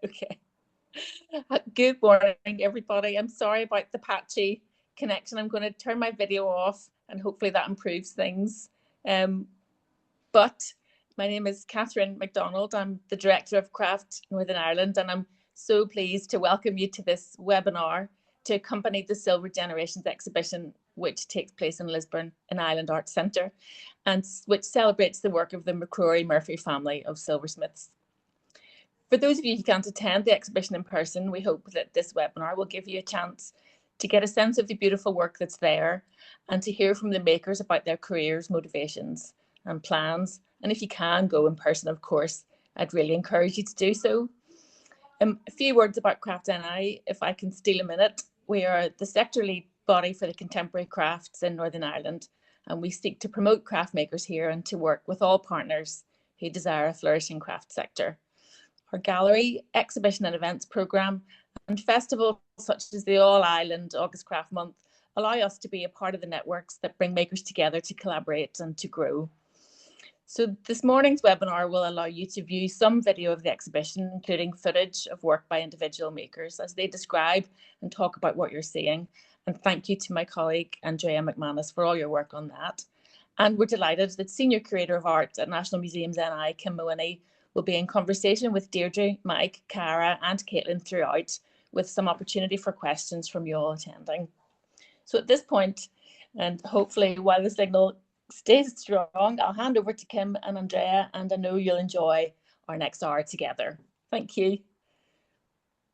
Okay. Good morning, everybody. I'm sorry about the patchy connection. I'm going to turn my video off and hopefully that improves things. But my name is Catherine MacDonald. I'm the Director of Craft Northern Ireland, and I'm so pleased to welcome you to this webinar to accompany the Silver Generations exhibition, which takes place in Lisburn in Island Arts Centre, and which celebrates the work of the McCrory Murphy family of silversmiths. For those of you who can't attend the exhibition in person, we hope that this webinar will give you a chance to get a sense of the beautiful work that's there and to hear from the makers about their careers, motivations and plans. And if you can go in person, of course, I'd really encourage you to do so. A few words about Craft NI, if I can steal a minute. We are the sector lead body for the contemporary crafts in Northern Ireland, and we seek to promote craft makers here and to work with all partners who desire a flourishing craft sector. Our gallery, exhibition and events programme and festivals such as the All Ireland August Craft Month allow us to be a part of the networks that bring makers together to collaborate and to grow. So this morning's webinar will allow you to view some video of the exhibition, including footage of work by individual makers as they describe and talk about what you're seeing. And thank you to my colleague, Andrea McManus, for all your work on that. And we're delighted that Senior Curator of Art at National Museums NI, Kim Mawhinney, will be in conversation with Deirdre, Mike, Cara and Caitlin throughout, with some opportunity for questions from you all attending. So at this point, and hopefully while the signal stays strong, I'll hand over to Kim and Andrea, and I know you'll enjoy our next hour together. Thank you.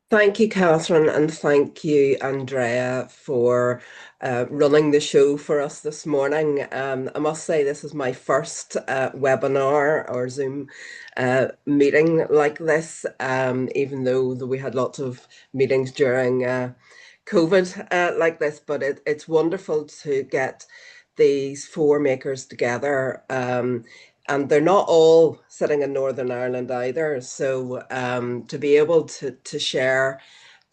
Thank you, Catherine, and thank you, Andrea, for running the show for us this morning. I must say this is my first webinar or Zoom meeting like this, even though we had lots of meetings during COVID like this, but it's wonderful to get these four makers together. And they're not all sitting in Northern Ireland either. So to be able to share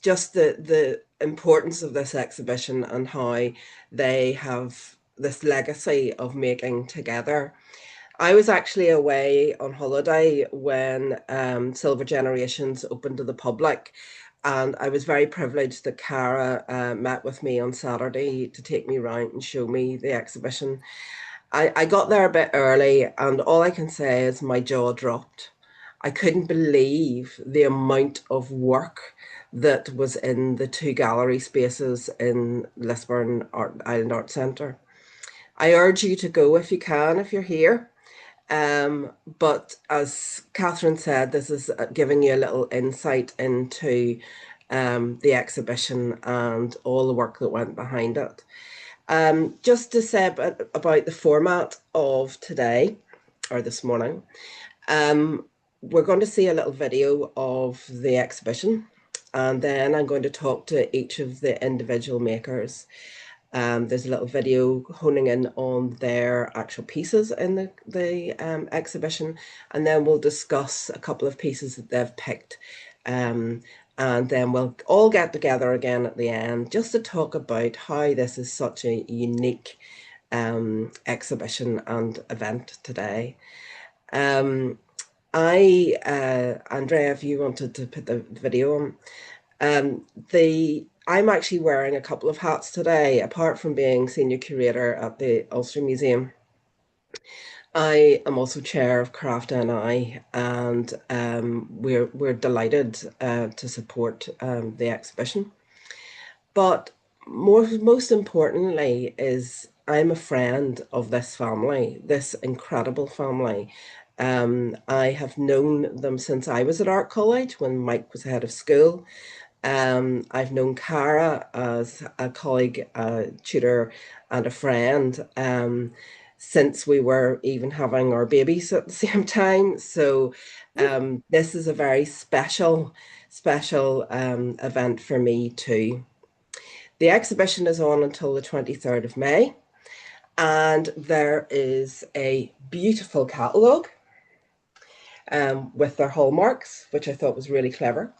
just the importance of this exhibition and how they have this legacy of making together. I was actually away on holiday when Silver Generations opened to the public. And I was very privileged that Cara met with me on Saturday to take me around and show me the exhibition. I got there a bit early, and all I can say is my jaw dropped. I couldn't believe the amount of work that was in the two gallery spaces in Lisburn Island Art Centre. I urge you to go if you can, if you're here. But as Catherine said, this is giving you a little insight into the exhibition and all the work that went behind it. Just to say about the format of today, or this morning, we're going to see a little video of the exhibition, and then I'm going to talk to each of the individual makers. There's a little video honing in on their actual pieces in the exhibition, and then we'll discuss a couple of pieces that they've picked. And then we'll all get together again at the end just to talk about how this is such a unique exhibition and event today. Andrea, if you wanted to put the video on, I'm actually wearing a couple of hats today, apart from being Senior Curator at the Ulster Museum. I am also chair of Craft NI, and we're delighted to support the exhibition. But most importantly is I'm a friend of this family, this incredible family. I have known them since I was at art college when Mike was head of school. I've known Cara as a colleague, a tutor, and a friend since we were even having our babies at the same time. So this is a very special event for me too. The exhibition is on until the 23rd of May, and there is a beautiful catalogue with their hallmarks, which I thought was really clever.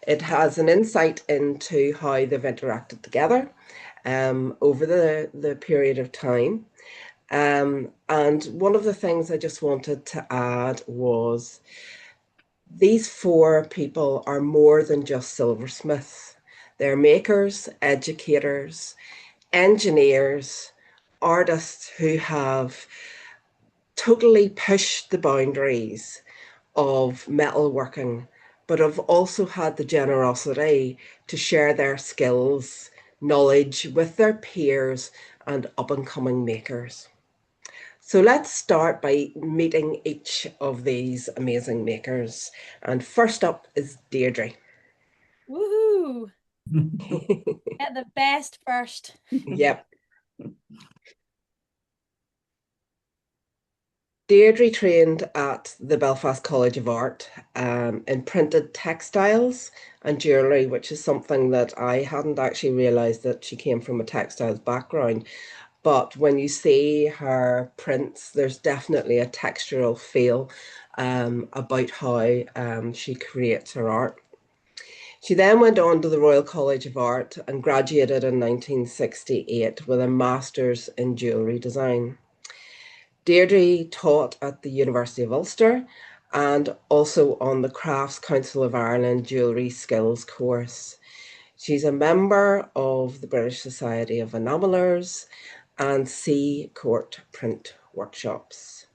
It has an insight into how they've interacted together over the period of time. And one of the things I just wanted to add was These four people are more than just silversmiths. They're makers, educators, engineers, artists who have totally pushed the boundaries of metalworking, but have also had the generosity to share their skills, knowledge with their peers and up and coming makers. So let's start by meeting each of these amazing makers. And first up is Deirdre. Woohoo! Get the best first. Yep. Deirdre trained at the Belfast College of Art in printed textiles and jewellery, which is something that I hadn't actually realised that she came from a textiles background. But when you see her prints, there's definitely a textural feel about how she creates her art. She then went on to the Royal College of Art and graduated in 1968 with a master's in jewellery design. Deirdre taught at the University of Ulster and also on the Crafts Council of Ireland Jewellery Skills course. She's a member of the British Society of Enamellers and C Court Print Workshops.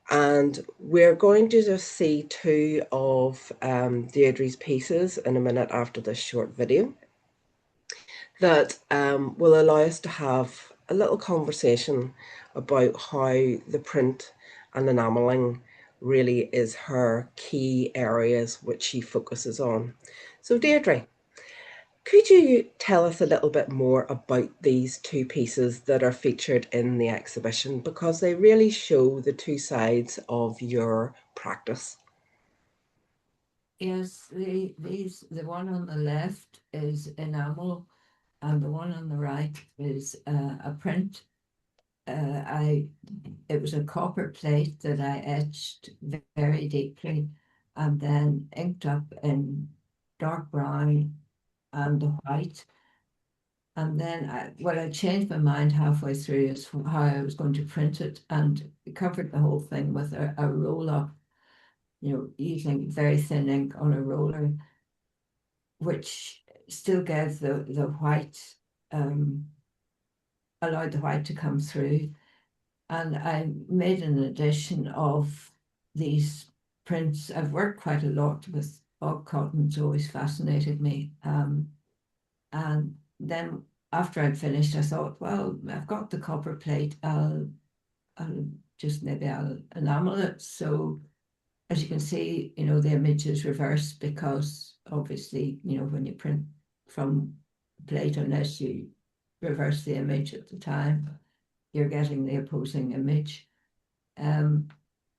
And we're going to just see two of Deirdre's pieces in a minute after this short video that will allow us to have a little conversation about how the print and enamelling really is her key areas which she focuses on. So Deirdre, could you tell us a little bit more about these two pieces that are featured in the exhibition, because they really show the two sides of your practice? Yes, the one on the left is enamel, and the one on the right is a print. It was a copper plate that I etched very deeply, and then inked up in dark brown and white. And then I changed my mind halfway through as to how I was going to print it, and covered the whole thing with a roll up, using very thin ink on a roller, which still gave the white, allowed the white to come through. And I made an edition of these prints. I've worked quite a lot with bog cotton, it's always fascinated me. And then after I'd finished, I thought, well, I've got the copper plate, I'll enamel it. So as you can see, the image is reversed because obviously, when you print from plate, unless you reverse the image at the time, you're getting the opposing image. And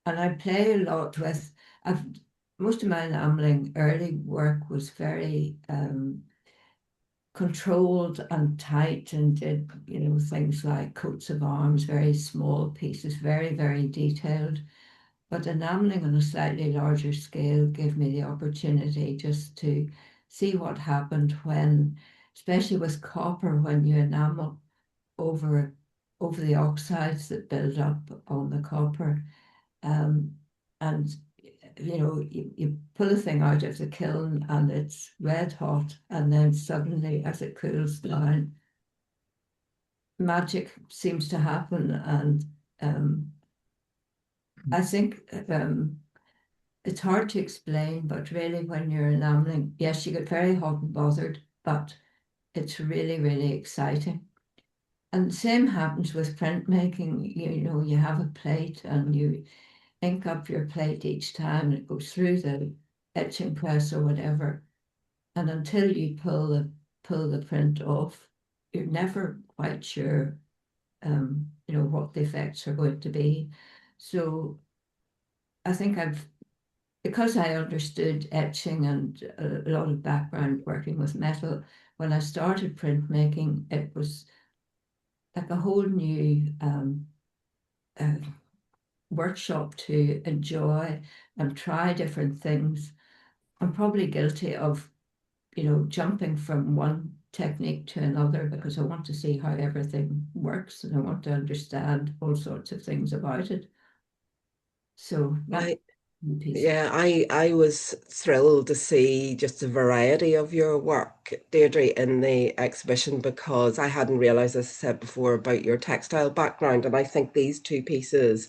I play a lot with, most of my enameling early work was very controlled and tight, and did, things like coats of arms, very small pieces, very, very detailed. But enameling on a slightly larger scale gave me the opportunity just to see what happened when, especially with copper, when you enamel over the oxides that build up on the copper. And you pull a thing out of the kiln and it's red hot, and then suddenly, as it cools down, magic seems to happen. And I think it's hard to explain, but really when you're enameling, yes, you get very hot and bothered, but it's really, really exciting. And the same happens with printmaking. You have a plate and you ink up your plate each time, and it goes through the etching press or whatever. And until you pull the print off, you're never quite sure, what the effects are going to be. So I think because I understood etching and a lot of background working with metal, when I started printmaking, it was like a whole new workshop to enjoy and try different things. I'm probably guilty of, jumping from one technique to another because I want to see how everything works, and I want to understand all sorts of things about it. So piece. Yeah, I was thrilled to see just the variety of your work, Deirdre, in the exhibition because I hadn't realized, as I said before, about your textile background. And I think these two pieces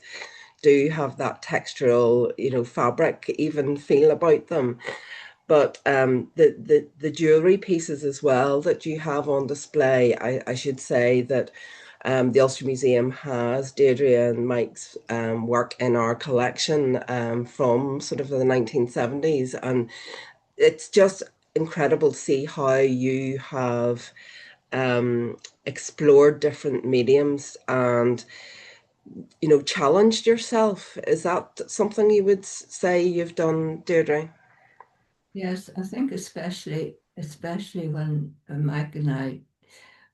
do have that textural, fabric even feel about them. But the jewellery pieces as well that you have on display, I should say that the Ulster Museum has Deirdre and Mike's work in our collection from sort of the 1970s. And it's just incredible to see how you have explored different mediums and challenged yourself. Is that something you would say you've done, Deirdre? Yes, I think especially when Mike and I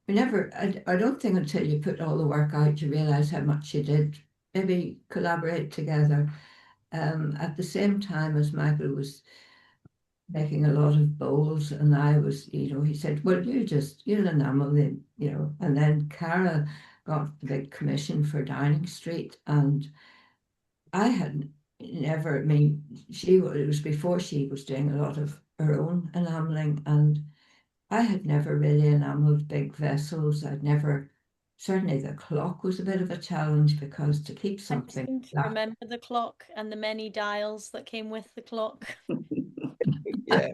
don't think until you put all the work out, you realize how much you did maybe collaborate together. At the same time as Michael was making a lot of bowls, and I was, he said, well, you'll enamel them, and then Cara got the big commission for Downing Street, and I had never, I mean, it was before she was doing a lot of her own enameling, and I had never really enameled big vessels. Certainly the clock was a bit of a challenge because to keep I something seem to flat. remember the clock and the many dials that came with the clock. Yeah.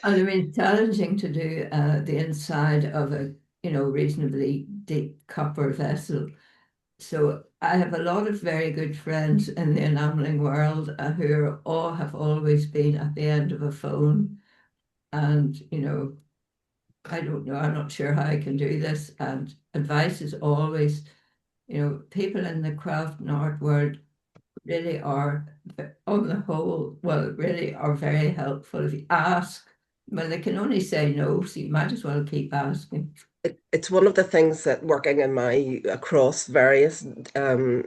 And I mean, challenging to do the inside of a, reasonably deep copper vessel. So I have a lot of very good friends in the enameling world who all have always been at the end of a phone. And, I don't know, I'm not sure how I can do this. And advice is always, people in the craft and art world really are, on the whole, well, really are very helpful. If you ask, well, they can only say no, so you might as well keep asking. It's one of the things that working in my across various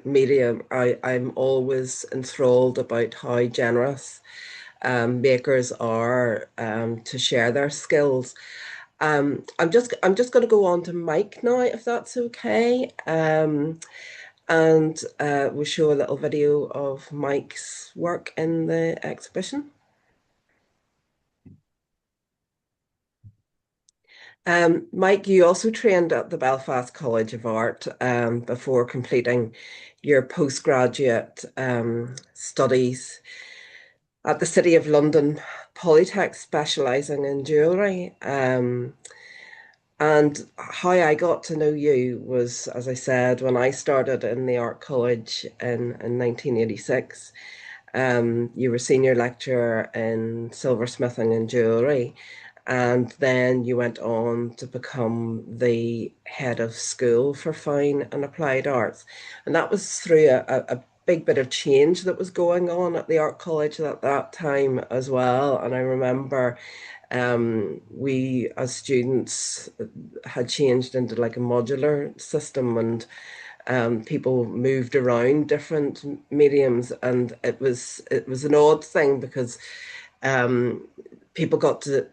media, I'm always enthralled about how generous makers are to share their skills. I'm just going to go on to Mike now, if that's okay. And we'll show a little video of Mike's work in the exhibition. Mike, you also trained at the Belfast College of Art before completing your postgraduate studies at the City of London Polytech, specialising in jewellery. And how I got to know you was, as I said, when I started in the art college in 1986. You were senior lecturer in silversmithing and jewellery, and then you went on to become the head of school for fine and applied arts. And that was through a big bit of change that was going on at the art college at that time as well. And I remember we as students had changed into like a modular system, and people moved around different mediums, and it was an odd thing because um, people got to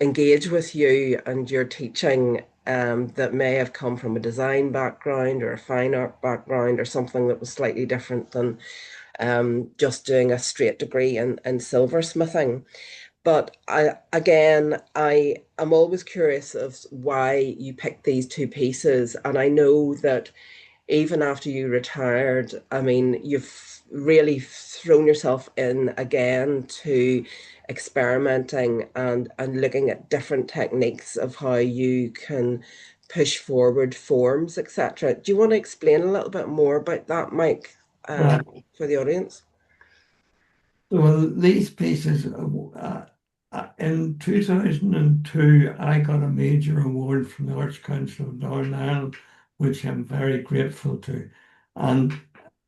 engage with you and your teaching that may have come from a design background or a fine art background or something that was slightly different than just doing a straight degree in silversmithing. But I am always curious of why you picked these two pieces. And I know that even after you retired, I mean, you've really thrown yourself in again to experimenting and looking at different techniques of how you can push forward forms, etc. Do you want to explain a little bit more about that, Mike, Well, for the audience? well, these pieces, in 2002, I got a major award from the Arts Council of Northern Ireland, which I'm very grateful to. And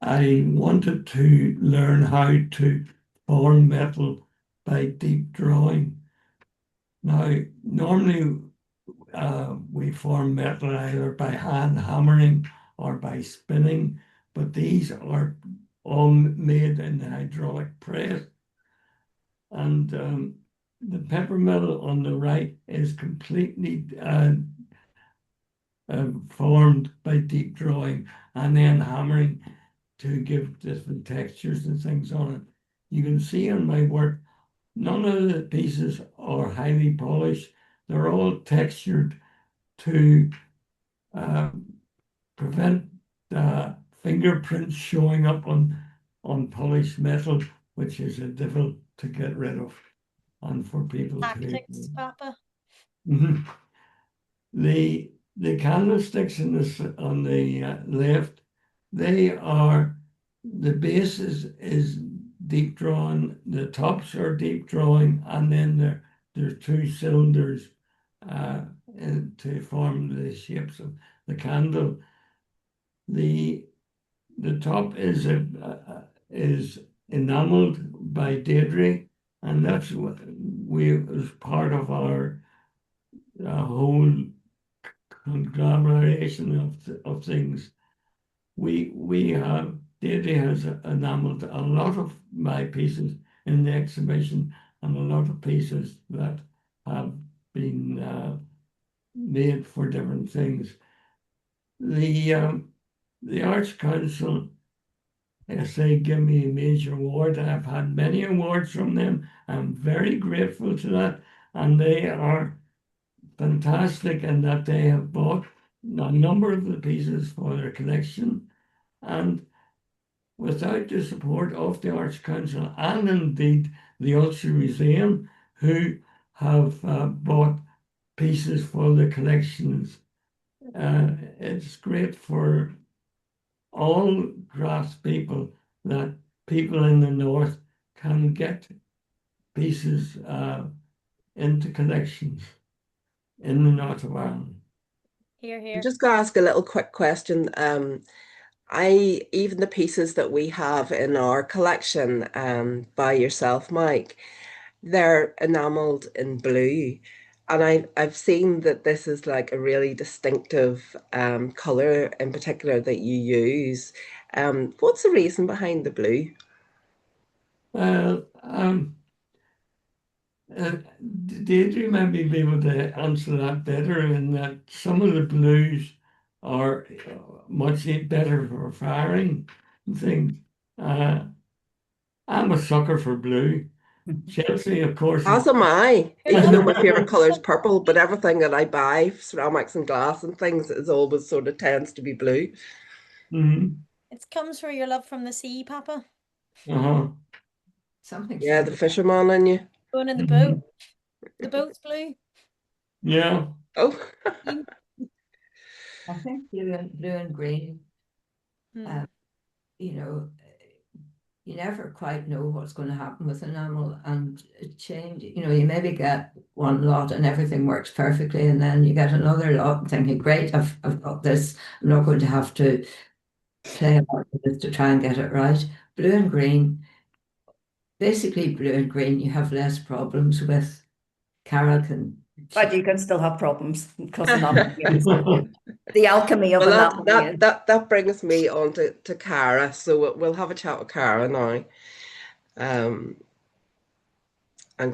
I wanted to learn how to form metal by deep drawing. Now, normally we form metal either by hand hammering or by spinning, but these are all made in the hydraulic press. And the pepper mill on the right is completely formed by deep drawing and then hammering to give different textures and things on it. you can see in my work, none of the pieces are highly polished. They're all textured to prevent fingerprints showing up on polished metal, which is difficult to get rid of, and for people Tactics, to. Papa. Mhm. The candlesticks on the left, they are, the base is deep drawn, the tops are deep drawing, and then there's two cylinders to form the shapes of the candle. The top is enameled by Deirdre, and that's what we as part of our whole conglomeration of things. We have, Deirdre has enameled a lot of my pieces in the exhibition, and a lot of pieces that have been made for different things. The Arts Council, if they give me a major award, I've had many awards from them. I'm very grateful to that, and they are fantastic in that they have bought a number of the pieces for their collection, and without the support of the Arts Council and indeed the Ulster Museum, who have bought pieces for the collections, it's great for all craftspeople that people in the north can get pieces into collections in the north of Ireland. Here, I'm here. just going to ask a little quick question. Even the pieces that we have in our collection by yourself, Mike, they're enameled in blue. And I've seen that this is like a really distinctive color in particular that you use. What's the reason behind the blue? Well, Deirdre maybe be able to answer that better, in that some of the blues are much better for firing and things. I'm a sucker for blue. Chelsea, of course, As am I, even though my favorite color is Purple. purple, but everything that I buy, ceramics and glass and things, is always sort of tends to be blue. Mhm. It comes from your love from the sea, Papa. Uh-huh. Something Yeah, the similar. fisherman in you. Going in the Mhm. boat. The boat's blue. Yeah. Oh, I think blue and green, Hmm. you know, you never quite know what's going to happen with enamel, and it change. You know, you maybe get one lot and everything works perfectly, and then you get another lot and thinking, great, I've got this. I'm not going to have to play about with it to try and get it right. Blue and green, basically blue and green, you have less problems with. Cara can. But you can still have problems because enamel, yes. The alchemy of well, enamel, yes. that brings me on to Cara. So we'll have a chat with Cara now. And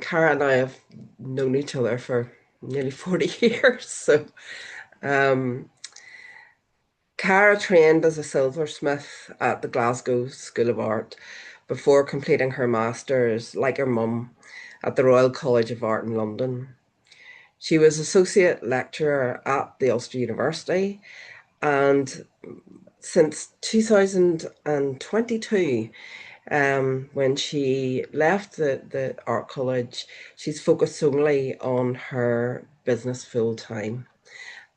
Cara and I have known each other for nearly 40 years. So Cara trained as a silversmith at the Glasgow School of Art before completing her master's, like her mum, at the Royal College of Art in London. She was associate lecturer at the Ulster University, and since 2022, when she left the art college, she's focused solely on her business full time.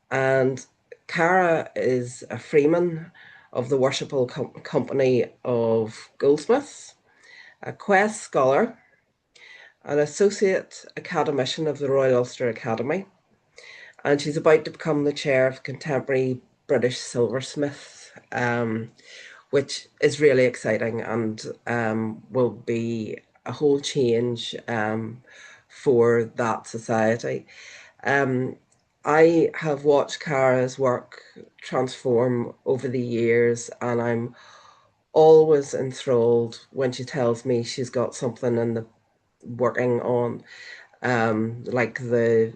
And Cara is a freeman of the Worshipful Company of Goldsmiths, a Quest Scholar, an Associate Academician of the Royal Ulster Academy, and she's about to become the chair of Contemporary British Silversmith, which is really exciting and will be a whole change for that society. I have watched Cara's work transform over the years, and I'm always enthralled when she tells me she's got something in the working on, like the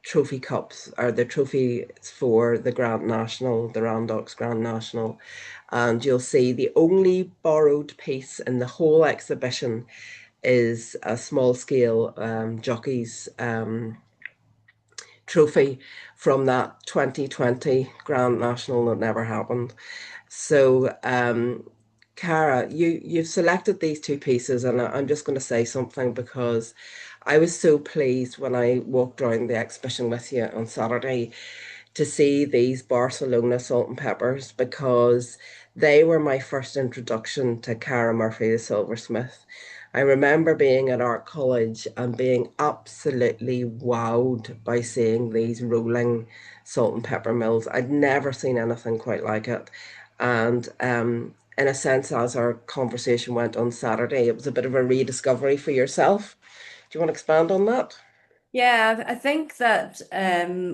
trophy cups, or the trophies for the Grand National, the Randox Grand National. And you'll see the only borrowed piece in the whole exhibition is a small scale jockey's trophy from that 2020 Grand National that never happened. So, Cara, you've selected these two pieces, and I'm just going to say something because I was so pleased when I walked around the exhibition with you on Saturday to see these Barcelona salt and peppers, because they were my first introduction to Cara Murphy, the silversmith. I remember being at art college and being absolutely wowed by seeing these rolling salt and pepper mills. I'd never seen anything quite like it. And in a sense, as our conversation went on Saturday, it was a bit of a rediscovery for yourself. Do you want to expand on that? Yeah, I think that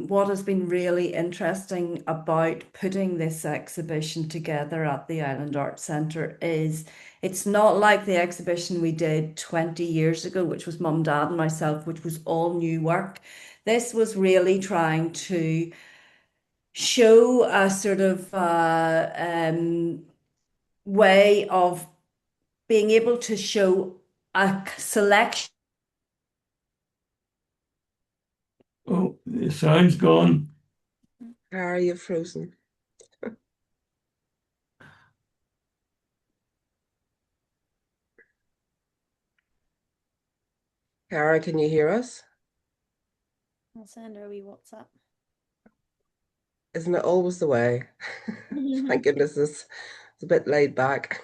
what has been really interesting about putting this exhibition together at the Island Arts Centre is it's not like the exhibition we did 20 years ago, which was Mum, Dad, and myself, which was all new work. This was really trying to show a sort of way of being able to show a selection. Oh, the sound's gone. Cara, you've frozen. Cara, can you hear us? I'll send her a wee WhatsApp. Isn't it always the way? Thank goodness it's a bit laid back.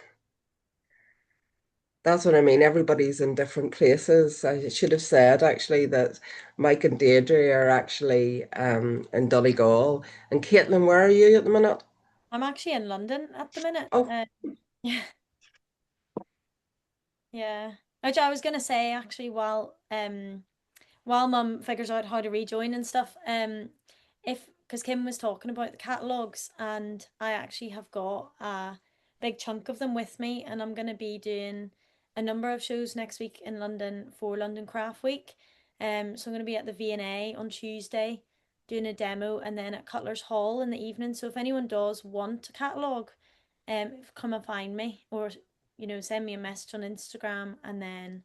That's what I mean. Everybody's in different places. I should have said actually that Mike and Deirdre are actually in Donegal. And Caitlin, where are you at the minute? I'm actually in London at the minute. Oh, Yeah. Yeah. Which I was gonna say actually while Mum figures out how to rejoin and stuff, if because Kim was talking about the catalogs, and I actually have got a big chunk of them with me, and I'm gonna be doing a number of shows next week in London for London Craft Week. So I'm gonna be at the V&A on Tuesday doing a demo, and then at Cutler's Hall in the evening. So if anyone does want a catalogue, come and find me, or send me a message on Instagram, and then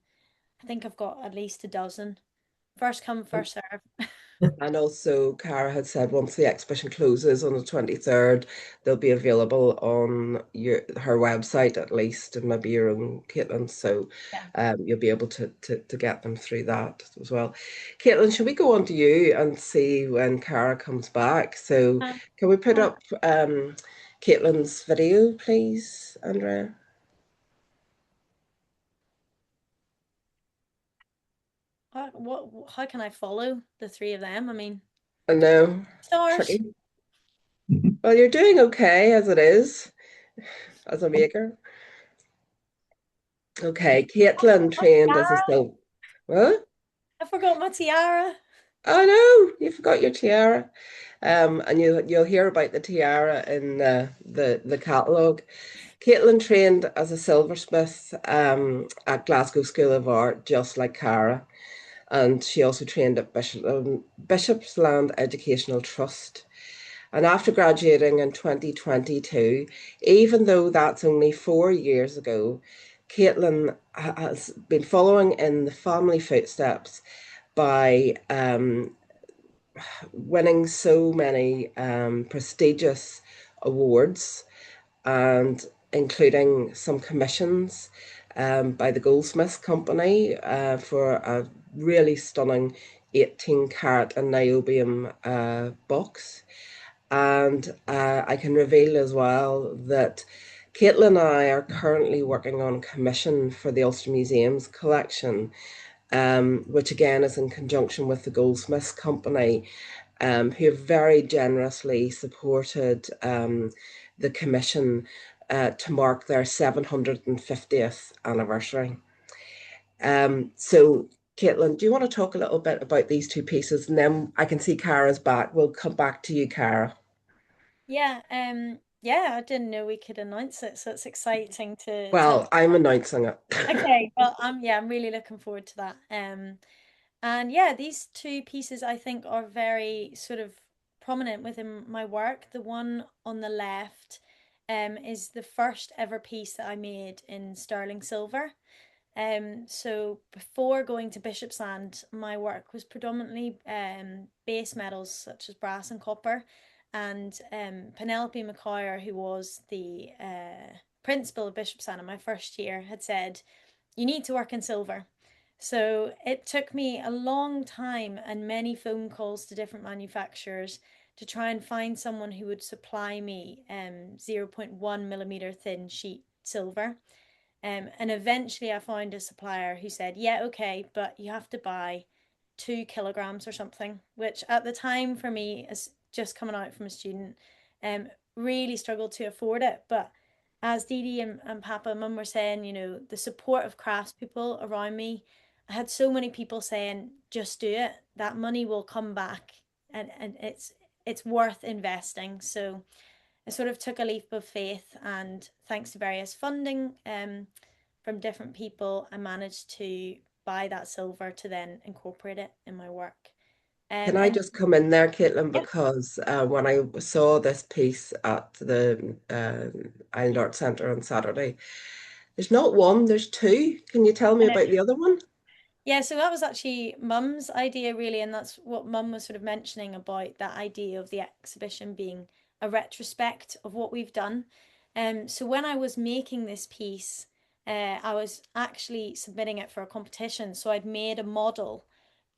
I think I've got at least a dozen. First come, first serve. and also Cara had said once the exhibition closes on the 23rd, they'll be available on her website at least, and maybe your own, Caitlin. So Yeah. you'll be able to get them through that as well. Caitlin, should we go on to you and see when Cara comes back? So can we put up Caitlin's video, please, Andrea? How can I follow the three of them? I mean, I know, stars. tricky. Well, you're doing okay as it is, as a maker. Okay, Caitlin My trained as a tiara. silk. What? I forgot my tiara. Oh no, you forgot your tiara. And you'll hear about the tiara in the catalogue. Caitlin trained as a silversmith at Glasgow School of Art, just like Cara, and she also trained at Bishopsland Educational Trust. And after graduating in 2022, even though that's only 4 years ago, Caitlin has been following in the family footsteps by winning so many prestigious awards, and including some commissions by the Goldsmiths Company for a really stunning 18 carat and niobium box. And I can reveal as well that Caitlin and I are currently working on a commission for the Ulster Museum's collection, which again is in conjunction with the Goldsmiths Company, who have very generously supported the commission to mark their 750th anniversary. So, Caitlin, do you want to talk a little bit about these two pieces? And then I can see Cara's back. We'll come back to you, Cara. Yeah. Yeah. I didn't know we could announce it, so it's exciting to. Well, I'm announcing it. Okay. Well, I'm really looking forward to that. And yeah, these two pieces I think are very sort of prominent within my work. The one on the left is the first ever piece that I made in sterling silver. So before going to Bishopsland, my work was predominantly base metals such as brass and copper. And Penelope McCoy, who was the principal of Bishopsland in my first year, had said, "You need to work in silver." So it took me a long time and many phone calls to different manufacturers to try and find someone who would supply me 0.1 millimeter thin sheet silver. And eventually I found a supplier who said, yeah, okay, but you have to buy 2 kilograms or something, which at the time for me, as just coming out from a student, really struggled to afford it. But as Dee Dee and Papa and Mum were saying, you know, the support of craftspeople around me, I had so many people saying, just do it. That money will come back, and it's worth investing. So I sort of took a leap of faith, and thanks to various funding from different people, I managed to buy that silver to then incorporate it in my work. Can I And just come in there, Caitlin, yeah, because when I saw this piece at the Island Arts Centre on Saturday, there's not one, there's two. Can you tell me I know. about the other one? Yeah, so that was actually Mum's idea, really, and that's what Mum was sort of mentioning about that idea of the exhibition being a retrospect of what we've done. So when I was making this piece, I was actually submitting it for a competition. So I'd made a model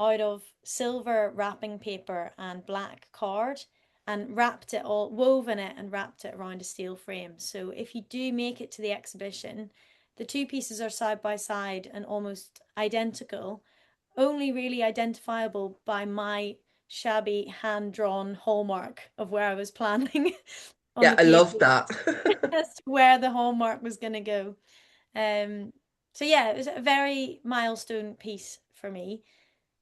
out of silver wrapping paper and black card and wrapped it all, woven it and wrapped it around a steel frame. So if you do make it to the exhibition, the two pieces are side by side and almost identical, only really identifiable by my shabby hand-drawn hallmark of where I was planning on Yeah, the I page love that. as to where the hallmark was going to go. Um, so yeah, it was a very milestone piece for me.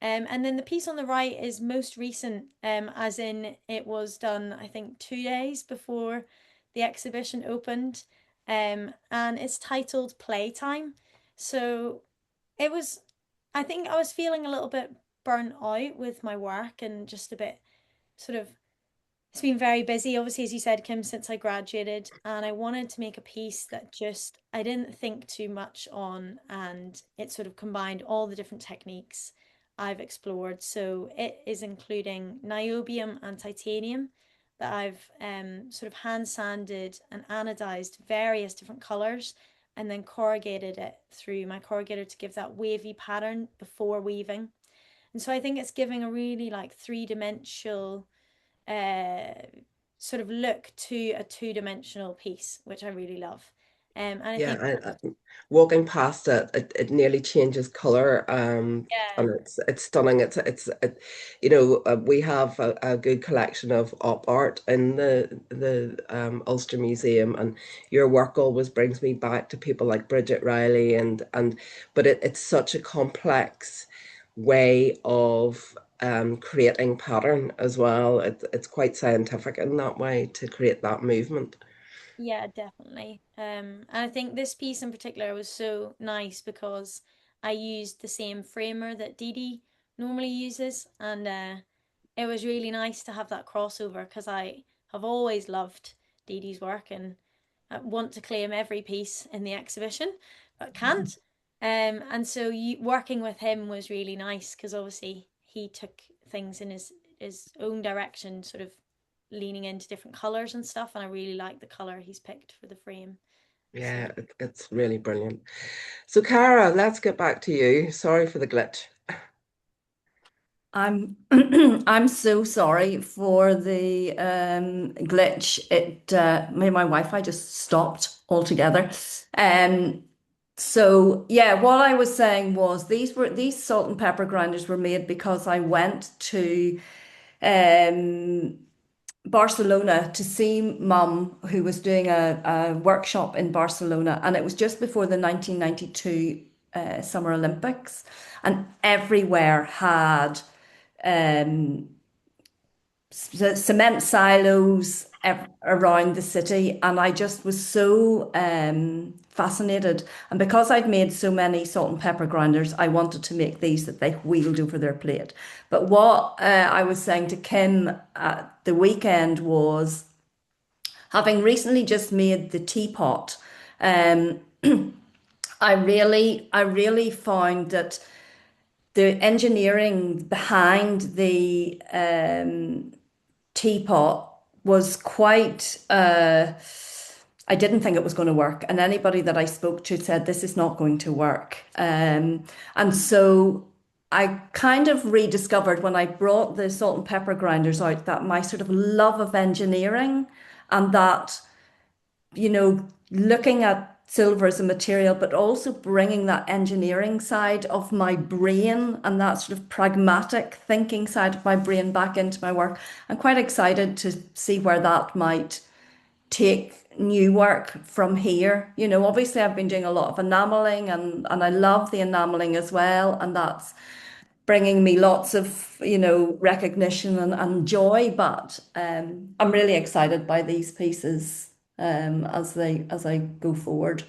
And then the piece on the right is most recent, as in it was done, I think, 2 days before the exhibition opened. And it's titled Playtime. So it was, I think I was feeling a little bit burnt out with my work and just a bit sort of, it's been very busy, obviously, as you said, Kim, since I graduated, and I wanted to make a piece that just I didn't think too much on, and it sort of combined all the different techniques I've explored. So it is including niobium and titanium that I've sort of hand sanded and anodized various different colors and then corrugated it through my corrugator to give that wavy pattern before weaving. And so I think it's giving a really like three-dimensional uh, sort of look to a two-dimensional piece, which I really love. And I think Yeah, walking past it, it nearly changes color, yeah, and it's stunning. We have a good collection of op art in the Ulster Museum, and your work always brings me back to people like Bridget Riley, but it's such a complex way of creating pattern as well. It's quite scientific in that way to create that movement. yeah, definitely. And I think this piece in particular was so nice because I used the same framer that Dee Dee normally uses, and it was really nice to have that crossover because I have always loved Dee Dee's work and I want to claim every piece in the exhibition, but can't. And so working with him was really nice because obviously he took things in his own direction, sort of leaning into different colors and stuff. And I really like the color he's picked for the frame. So Yeah, it's really brilliant. So, Cara, let's get back to you. Sorry for the glitch. I'm I'm so sorry for the glitch. My Wi-Fi just stopped altogether. Um, so yeah, what I was saying was these salt and pepper grinders were made because I went to um Barcelona to see Mum, who was doing a workshop in Barcelona, and it was just before the 1992 Summer Olympics, and everywhere had cement silos around the city, and I just was so fascinated. And because I'd made so many salt and pepper grinders, I wanted to make these that they wheeled over their plate. But what I was saying to Kim at the weekend was, having recently just made the teapot, um, I really found that the engineering behind the teapot was quite, I didn't think it was going to work. And anybody that I spoke to said, this is not going to work. And so I kind of rediscovered when I brought the salt and pepper grinders out that my sort of love of engineering, and that, looking at silver as a material, but also bringing that engineering side of my brain and that sort of pragmatic thinking side of my brain back into my work. I'm quite excited to see where that might take new work from here. Obviously I've been doing a lot of enameling, and I love the enameling as well. And that's bringing me lots of, recognition and joy. But I'm really excited by these pieces as I go forward.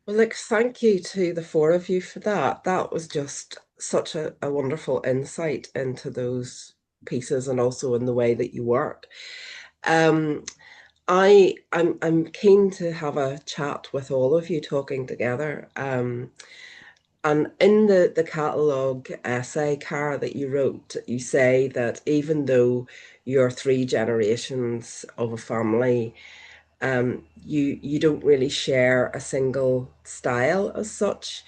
Well, look, thank you to the four of you for that. That was just such a wonderful insight into those pieces and also in the way that you work. I'm keen to have a chat with all of you talking together. And in the catalogue essay, Cara, that you wrote, you say that even though you're three generations of a family, you don't really share a single style as such.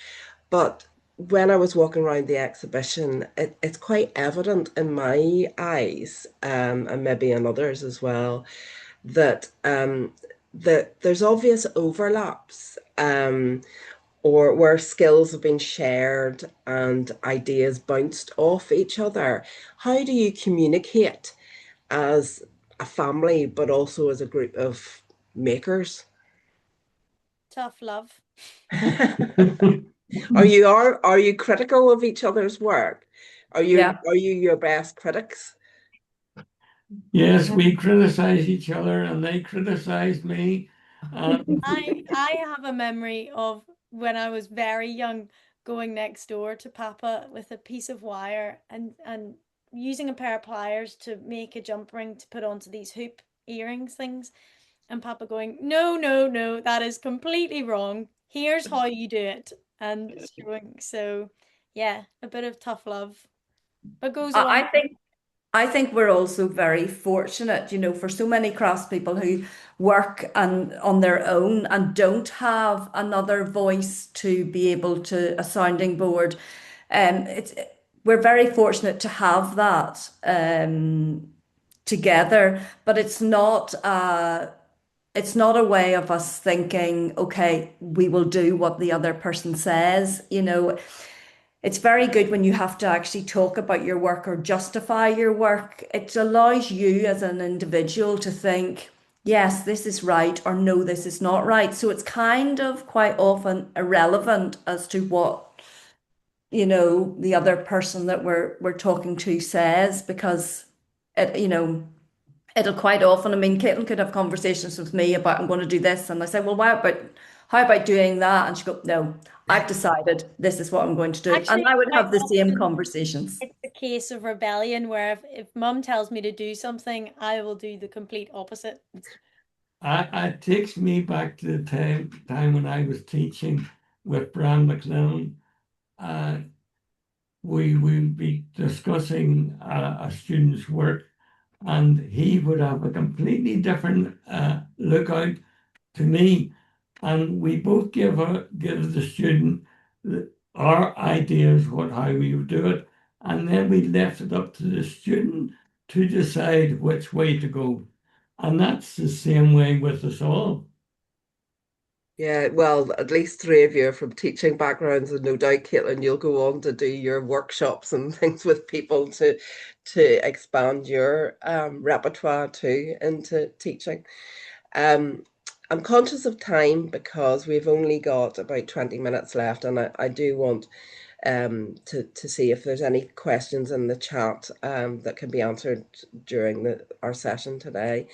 But when I was walking around the exhibition, it's quite evident in my eyes, and maybe in others as well, that that there's obvious overlaps, or where skills have been shared and ideas bounced off each other. How do you communicate as a family, but also as a group of makers? Tough love. Are you critical of each other's work? Yeah. Are you your best critics? Yes, we criticize each other and they criticize me. I have a memory of when I was very young going next door to Papa with a piece of wire and using a pair of pliers to make a jump ring to put onto these hoop earrings things, and Papa going, no, no, no, that is completely wrong. Here's how you do it. And showing, so yeah, a bit of tough love, but goes a long I think I think we're also very fortunate, for so many craftspeople who work on their own and don't have another voice to be able to a sounding board. We're very fortunate to have that together, but it's not a way of us thinking, okay, we will do what the other person says. It's very good when you have to actually talk about your work or justify your work. It allows you as an individual to think, yes, this is right, or no, this is not right. So it's kind of quite often irrelevant as to what, the other person that we're talking to says, because it'll quite often, I mean, Caitlin could have conversations with me about, I'm going to do this. And I say, well, how about doing that? And she go, no, I've decided this is what I'm going to do. And Actually, I would quite have the same often conversations. it's a case of rebellion where if mum tells me to do something, I will do the complete opposite. It takes me back to the time when I was teaching with Bram McLennan. We would be discussing a student's work, and he would have a completely different lookout to me, and we both give the student our ideas how we would do it, and then we left it up to the student to decide which way to go, and that's the same way with us all. Yeah, well, at least three of you are from teaching backgrounds, and no doubt, Caitlin, you'll go on to do your workshops and things with people to expand your repertoire too into teaching. Um, I'm conscious of time because we've only got about 20 minutes left, and I do want to see if there's any questions in the chat that can be answered during our session today.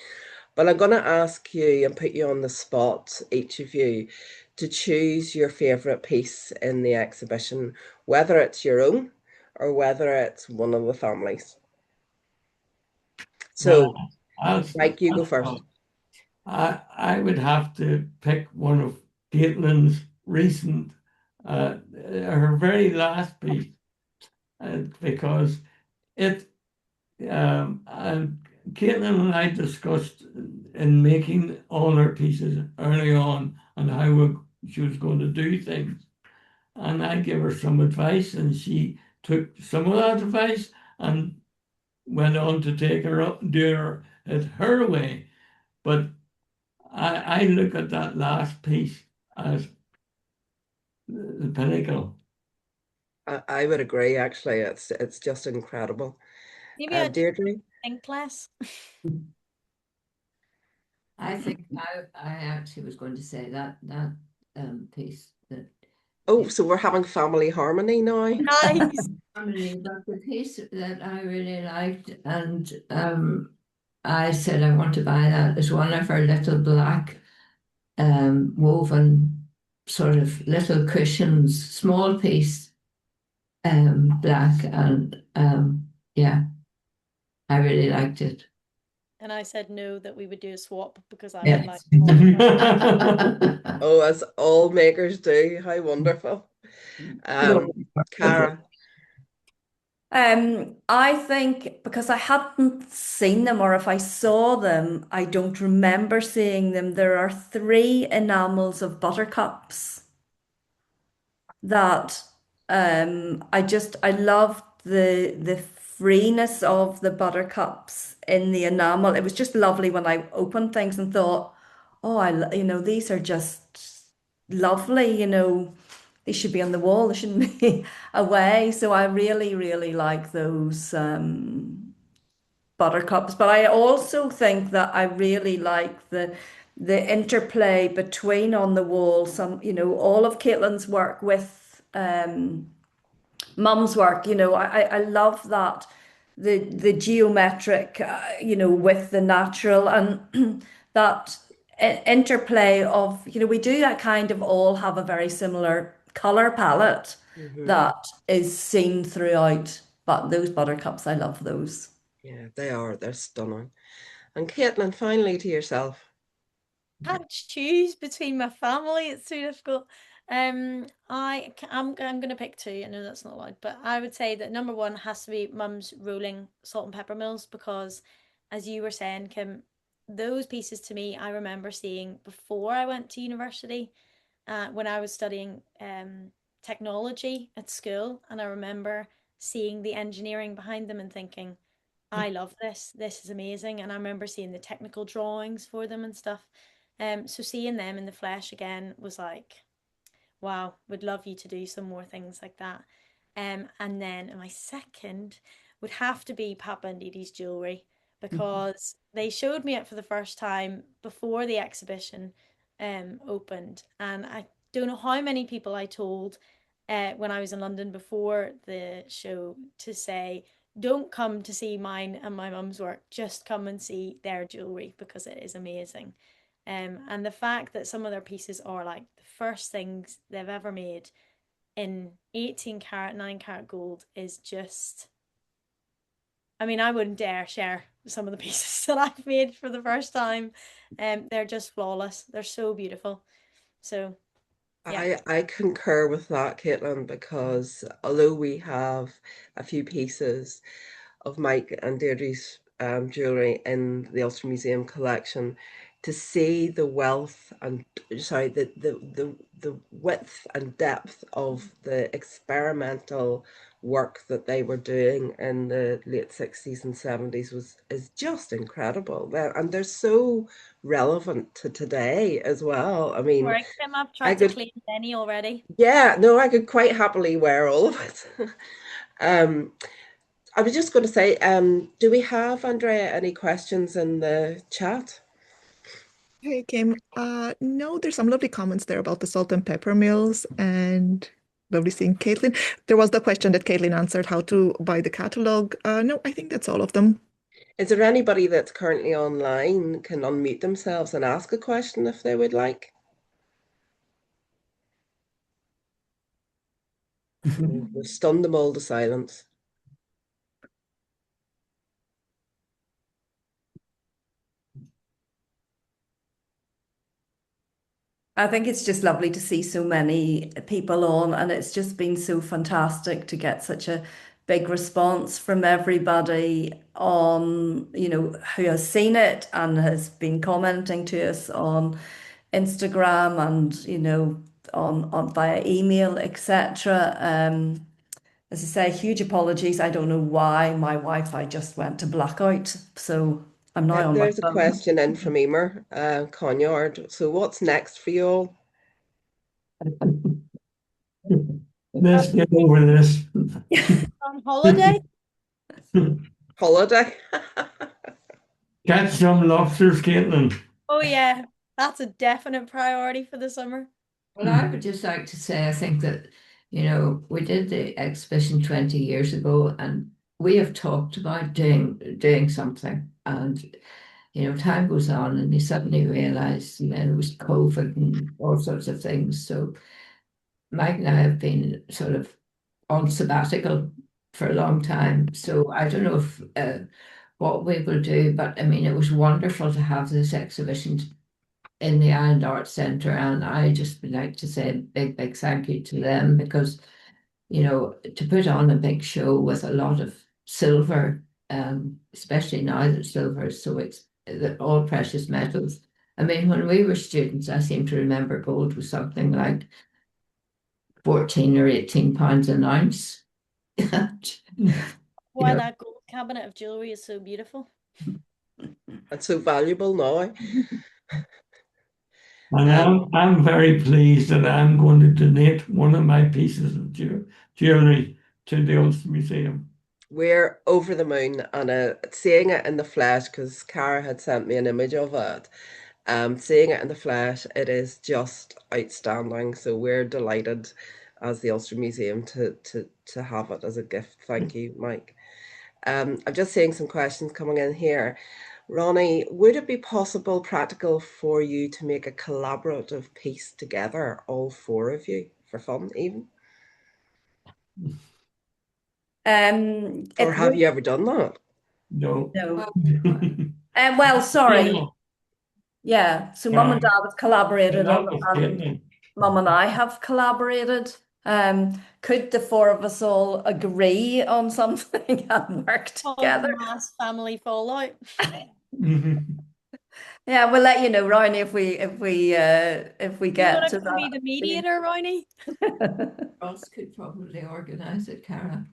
But I'm going to ask you and put you on the spot, each of you, to choose your favourite piece in the exhibition, whether it's your own or whether it's one of the families. So, Mike, you go first. I would have to pick one of Caitlin's recent, her very last piece, because it, and Caitlin and I discussed in making all her pieces early on how she was going to do things. And I gave her some advice, and she took some of that advice and went on to take her up and do it her way. But I look at that last piece as the pinnacle. I would agree, actually. It's just incredible. Maybe I Deirdre? think less. I think I actually was going to say that piece that. Oh, so we're having family harmony now. Nice. Harmony, but the piece that I really liked, and I said I want to buy that, is one of her little black woven sort of little cushions, small piece, black, and yeah, I really liked it. And I said no, that we would do a swap because I Yeah. would like more. Oh, as all makers do. How wonderful. Cara? I think because I hadn't seen them, or if I saw them, I don't remember seeing them. There are 3 enamels of buttercups that I loved the freeness of the buttercups in the enamel. It was just lovely when I opened things and thought, oh, these are just lovely, they should be on the wall, they shouldn't be away. So I really, really like those buttercups. But I also think that I really like the interplay between on the wall, all of Caitlin's work with Mum's work. I love that the geometric, with the natural, and that interplay of, we do that kind of all have a very similar color palette that is seen throughout. But those buttercups, I love those. Yeah, they are. They're stunning. And Caitlin, finally to yourself. Can't choose between my family. It's too difficult. I'm gonna pick 2. I know that's not allowed, but I would say that number 1 has to be Mum's rolling salt and pepper mills, because, as you were saying, Kim, those pieces to me I remember seeing before I went to university, when I was studying technology at school, and I remember seeing the engineering behind them and thinking, I love this. This is amazing. And I remember seeing the technical drawings for them and stuff. So seeing them in the flesh again was like, wow, would love you to do some more things like that. And then my second would have to be Papa and Dee Dee's jewellery, because they showed me it for the first time before the exhibition opened. And I don't know how many people I told when I was in London before the show to say, don't come to see mine and my mum's work, just come and see their jewellery, because it is amazing. And the fact that some of their pieces are like the first things they've ever made in 18 karat, 9 karat gold is just, I mean, I wouldn't dare share some of the pieces that I've made for the first time. They're just flawless. They're so beautiful. So yeah. I concur with that, Caitlin, because although we have a few pieces of Mike and Deirdre's jewellery in the Ulster Museum collection, to see the wealth and the width and depth of the experimental work that they were doing in the late 60s and 70s is just incredible. And they're so relevant to today as well. I mean, Sorry, Kim, I've tried to claim Benny already. Yeah, no, I could quite happily wear all of it. I was just going to say, do we have, Andrea, any questions in the chat? Hey, Kim. No, there's some lovely comments there about the salt and pepper mills, and lovely seeing Caitlin. There was the question that Caitlin answered, how to buy the catalogue. No, I think that's all of them. Is there anybody that's currently online can unmute themselves and ask a question if they would like? We've stunned them all to silence. I think it's just lovely to see so many people on, and it's just been so fantastic to get such a big response from everybody on, who has seen it and has been commenting to us on Instagram and, on via email, etc. As I say, huge apologies. I don't know why my Wi-Fi just went to blackout, so I'm now on my There's a phone. question in from Emer Conyard. So what's next for you all? Let's get over this. On holiday? Holiday? Catch some lobsters, Caitlin. Oh yeah, that's a definite priority for the summer. Well, I would just like to say, I think that, we did the exhibition 20 years ago, and we have talked about doing something. And, time goes on, and you suddenly realize, there was COVID and all sorts of things. So Mike and I have been sort of on sabbatical for a long time. So I don't know if what we will do, but I mean, it was wonderful to have this exhibition in the Island Arts Centre, and I just would like to say a big, big thank you to them, because, to put on a big show with a lot of silver, especially now that silver is so all precious metals. I mean, when we were students, I seem to remember gold was something like 14 or 18 pounds an ounce. Why that gold cabinet of jewellery is so beautiful. That's so valuable now. And I'm very pleased that I'm going to donate one of my pieces of jewellery to the Ulster Museum. We're over the moon, and seeing it in the flesh, because Cara had sent me an image of it. Seeing it in the flesh, it is just outstanding. So we're delighted as the Ulster Museum to have it as a gift. Thank you, Mike. I'm just seeing some questions coming in here. Ronnie, would it be possible, practical for you to make a collaborative piece together, all four of you, for fun even? Or have you ever done that? No. No. Well, sorry. No. Yeah, so Mum and Dad have collaborated That on was it, and Caitlin. Mum and I have collaborated. Could the four of us all agree on something and work together? Mass family fallout. Yeah, we'll let you know, Ronnie, if we get to be that. the mediator, Ronnie? Ross could probably organise it, Cara.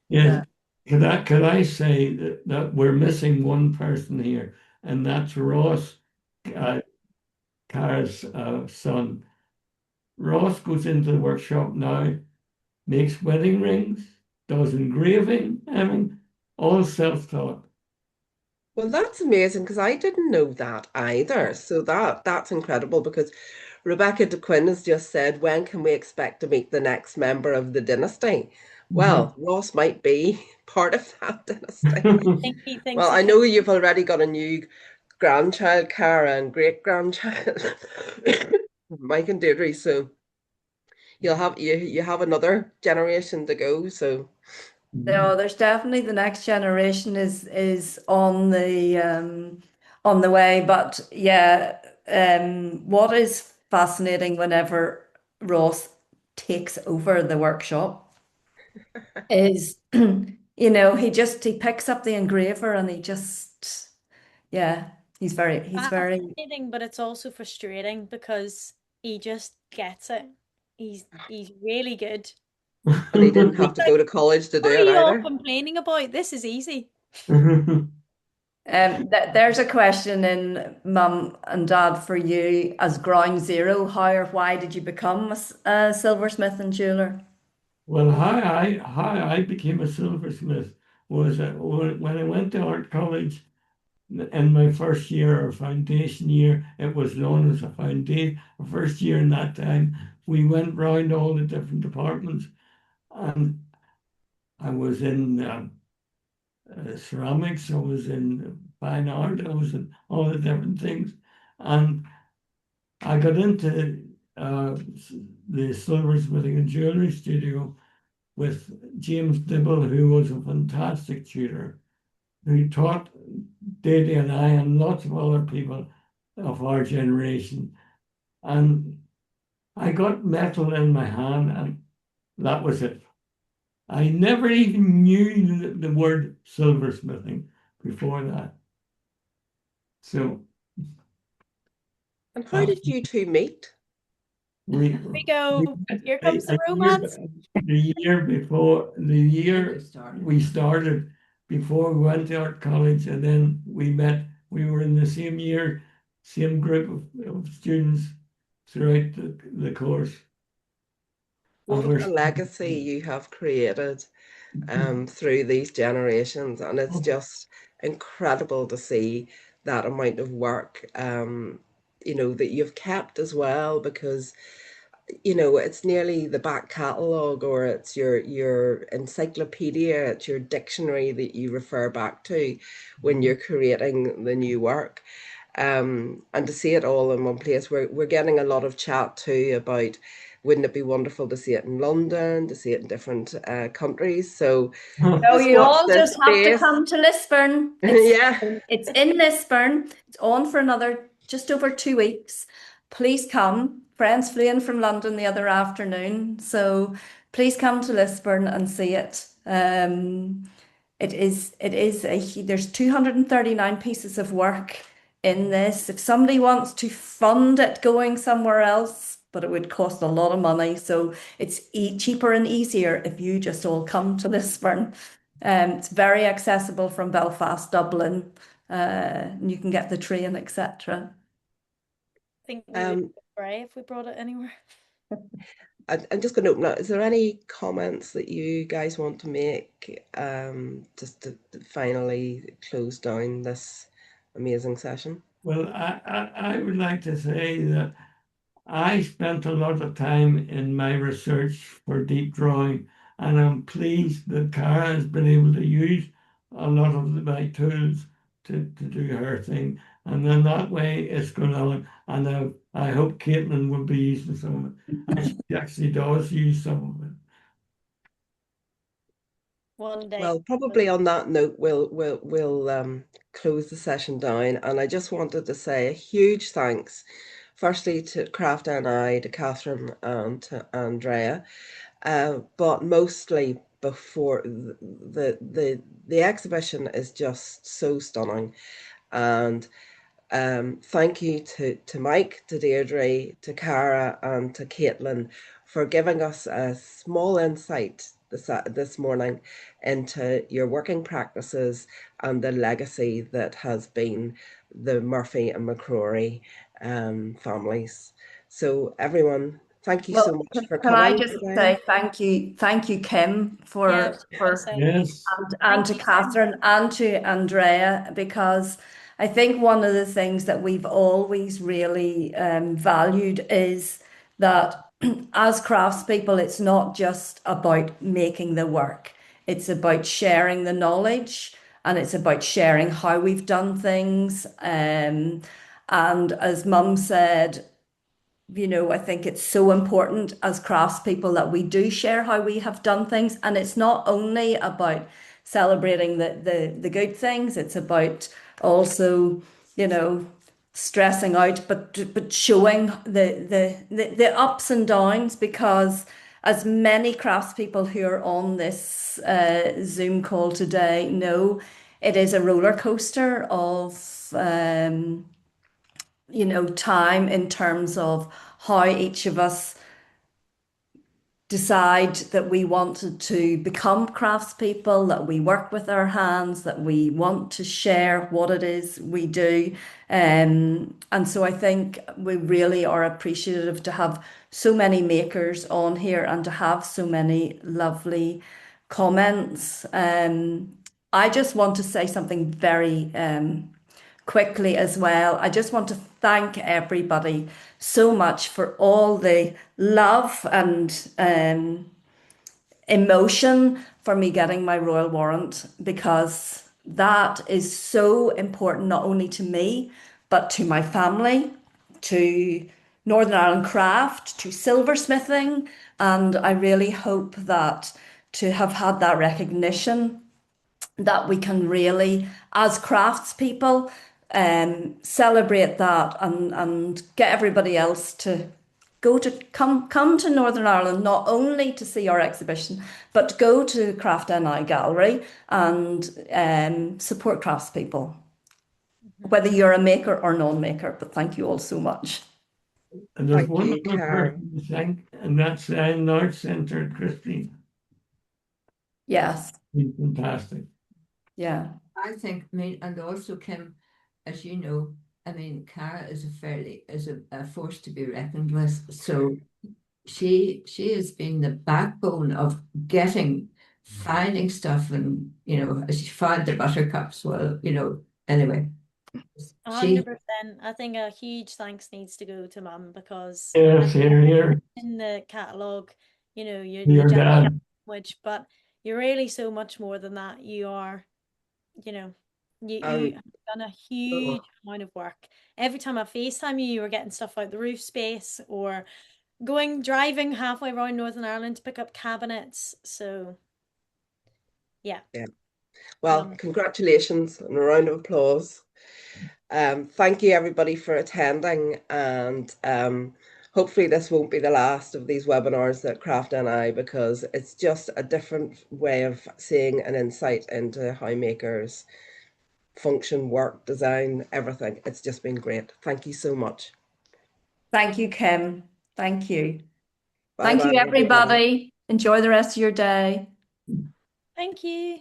Yes. Could I say that we're missing one person here, and that's Ross, Cara's son. Ross goes into the workshop now, makes wedding rings, does engraving, I mean, all self-taught. Well, that's amazing, because I didn't know that either. So that's incredible, because Rebecca de Quinn has just said, when can we expect to meet the next member of the dynasty? Well, Ross might be part of that dynasty. Well, I know you've already got a new grandchild, Cara, and great-grandchild, Mike and Deirdre, so you have another generation to go, so... No, there's definitely the next generation is on the way. But yeah, what is fascinating whenever Ross takes over the workshop is, he picks up the engraver and he's very fascinating, but it's also frustrating because he just gets it. He's really good. And he didn't have to go to college to do it What are you all either. complaining about? This is easy. There's a question in Mum and Dad for you as ground zero. How or why did you become a silversmith and jeweler? Well, how I became a silversmith was when I went to art college in my first year or foundation year. It was known as a first year in that time, we went round all the different departments, and I was in ceramics, I was in fine art, I was in all the different things. And I got into the silversmithing and jewellery studio with James Dibble, who was a fantastic tutor, who taught Deirdre and I and lots of other people of our generation. And I got metal in my hand, and that was it. I never even knew the word silversmithing before that. So, And how did you two meet? Here we go. Here comes the romance. The year before, the year we started, before we went to art college, and then we met. We were in the same year, same group of students throughout the course. What a legacy you have created through these generations, and it's just incredible to see that amount of work, you know, that you've kept as well, because you know, it's nearly the back catalogue, or it's your encyclopedia, it's your dictionary that you refer back to when you're creating the new work. And to see it all in one place, we're getting a lot of chat too about, wouldn't it be wonderful to see it in London, to see it in different countries? So No, you watch all this just have to space. come to Lisburn. Yeah. It's in Lisburn. It's on for another just over 2 weeks. Please come. Friends flew in from London the other afternoon, so please come to Lisburn and see it. There's 239 pieces of work in this. If somebody wants to fund it going somewhere else, but it would cost a lot of money, so it's cheaper and easier if you just all come to Lisburn. It's very accessible from Belfast, Dublin. And you can get the train, etc. I think we would pray if we brought it anywhere. I'm just going to open up. Is there any comments that you guys want to make just to finally close down this amazing session? Well, I would like to say that I spent a lot of time in my research for deep drawing, and I'm pleased that Cara has been able to use a lot of my tools to do her thing. And then that way it's going on. And I hope Caitlin will be using some of it. And she actually does use some of it. One day. Well, probably on that note, we'll close the session down. And I just wanted to say a huge thanks, firstly to Craft NI, to Catherine, and to Andrea, but mostly before the exhibition is just so stunning. And thank you to Mike, to Deirdre, to Cara, and to Caitlin for giving us a small insight this morning into your working practices and the legacy that has been the Murphy and McCrory families. So everyone, thank you so much for Can I coming just today. say thank you, Kim, Yes, Yes. and to Catherine and to Andrea, because I think one of the things that we've always really valued is that as craftspeople, it's not just about making the work. It's about sharing the knowledge, and it's about sharing how we've done things. And as Mum said, you know, I think it's so important as craftspeople that we do share how we have done things. And it's not only about celebrating the good things, it's about also, you know, stressing out, but showing the ups and downs, because as many craftspeople who are on this Zoom call today know, it is a roller coaster of you know, time in terms of how each of us decide that we wanted to become craftspeople, that we work with our hands, that we want to share what it is we do. And so I think we really are appreciative to have so many makers on here and to have so many lovely comments. I just want to say something very quickly as well. I just want to thank everybody so much for all the love and emotion for me getting my royal warrant, because that is so important, not only to me, but to my family, to Northern Ireland craft, to silversmithing. And I really hope that to have had that recognition, that we can really, as craftspeople, celebrate that and get everybody else to come to Northern Ireland, not only to see our exhibition, but go to Craft NI Gallery and support craftspeople, whether you're a maker or non-maker. But thank you all so much. And there's Thank one you, other Cara. person to thank, and that's the Island Arts Centre, Christine. Yes. Been fantastic. Yeah. I think, I mean, and also Kim, as you know, I mean, Cara is a force to be reckoned with. So she has been the backbone of finding stuff, and she found the buttercups. Well, anyway. 100%. I think a huge thanks needs to go to Mum, because Yes, here. in the catalogue, you're Your dad. language, but you're really so much more than that. You are, you have done a huge amount of work. Every time I FaceTime you, you were getting stuff out the roof space or driving halfway around Northern Ireland to pick up cabinets. So, yeah. Well, congratulations and a round of applause. Thank you everybody for attending, and hopefully this won't be the last of these webinars at Craft NI, because it's just a different way of seeing an insight into how makers function, work, design, everything. It's just been great. Thank you so much. Thank you, Kim. Thank you. Bye Thank you, bye, everybody. everybody. Enjoy the rest of your day. Thank you.